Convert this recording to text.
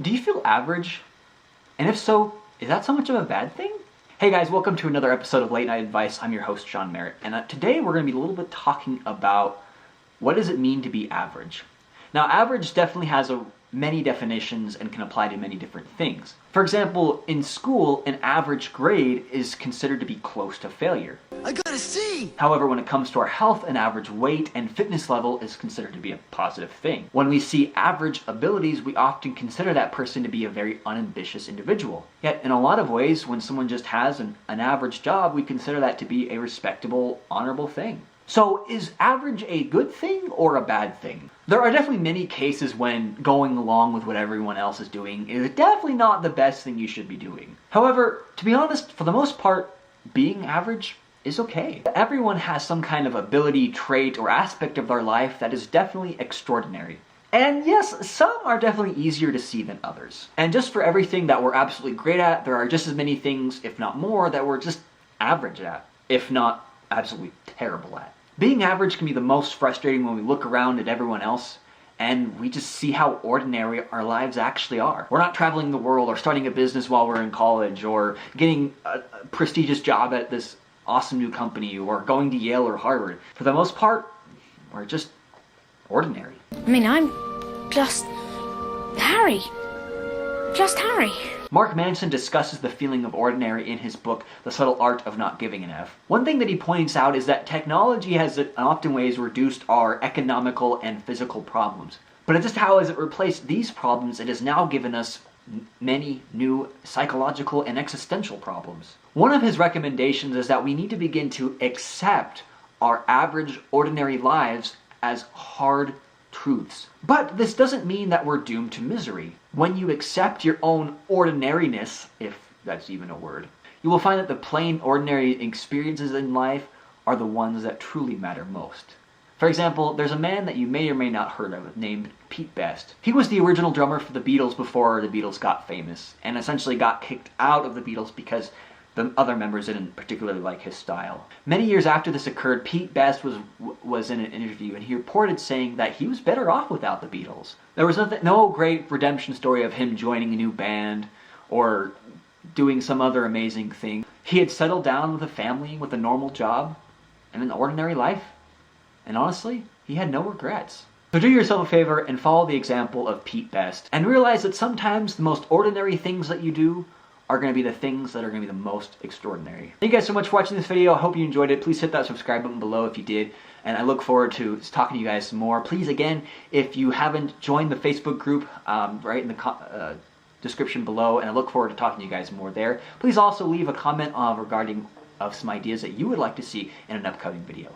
Do you feel average? And if so, is that so much of a bad thing? Hey guys, welcome to another episode of Late Night Advice. I'm your host, Sean Merritt, and today we're going to be a little bit talking about what does it mean to be average. Now, average definitely has many definitions and can apply to many different things. For example, in school, an average grade is considered to be close to failure. I got a C! However, when it comes to our health, an average weight and fitness level is considered to be a positive thing. When we see average abilities, we often consider that person to be a very unambitious individual. Yet, in a lot of ways, when someone just has an average job, we consider that to be a respectable, honorable thing. So, is average a good thing or a bad thing? There are definitely many cases when going along with what everyone else is doing is definitely not the best thing you should be doing. However, to be honest, for the most part, being average is okay. Everyone has some kind of ability, trait, or aspect of their life that is definitely extraordinary. And yes, some are definitely easier to see than others. And just for everything that we're absolutely great at, there are just as many things, if not more, that we're just average at, if not absolutely terrible at. Being average can be the most frustrating when we look around at everyone else and we just see how ordinary our lives actually are. We're not traveling the world or starting a business while we're in college or getting a prestigious job at this awesome new company or going to Yale or Harvard. For the most part, we're just ordinary. I mean, I'm just Harry. Just Harry. Mark Manson discusses the feeling of ordinary in his book, The Subtle Art of Not Giving an F. One thing that he points out is that technology has in often ways reduced our economical and physical problems. But it's just how as it replaced these problems, it has now given us many new psychological and existential problems. One of his recommendations is that we need to begin to accept our average, ordinary lives as hard truths. But this doesn't mean that we're doomed to misery. When you accept your own ordinariness, if that's even a word, you will find that the plain, ordinary experiences in life are the ones that truly matter most. For example, there's a man that you may or may not heard of named Pete Best. He was the original drummer for the Beatles before the Beatles got famous, and essentially got kicked out of the Beatles because the other members didn't particularly like his style. Many years after this occurred, Pete Best was in an interview and he reported saying that he was better off without the Beatles. There was no great redemption story of him joining a new band or doing some other amazing thing. He had settled down with a family, with a normal job, and an ordinary life. And honestly, he had no regrets. So do yourself a favor and follow the example of Pete Best and realize that sometimes the most ordinary things that you do are going to be the things that are going to be the most extraordinary. Thank you guys so much for watching this video. I hope you enjoyed it. Please hit that subscribe button below if you did. And I look forward to talking to you guys some more. Please, again, if you haven't joined the Facebook group, right in the description below, and I look forward to talking to you guys more there. Please also leave a comment regarding some ideas that you would like to see in an upcoming video.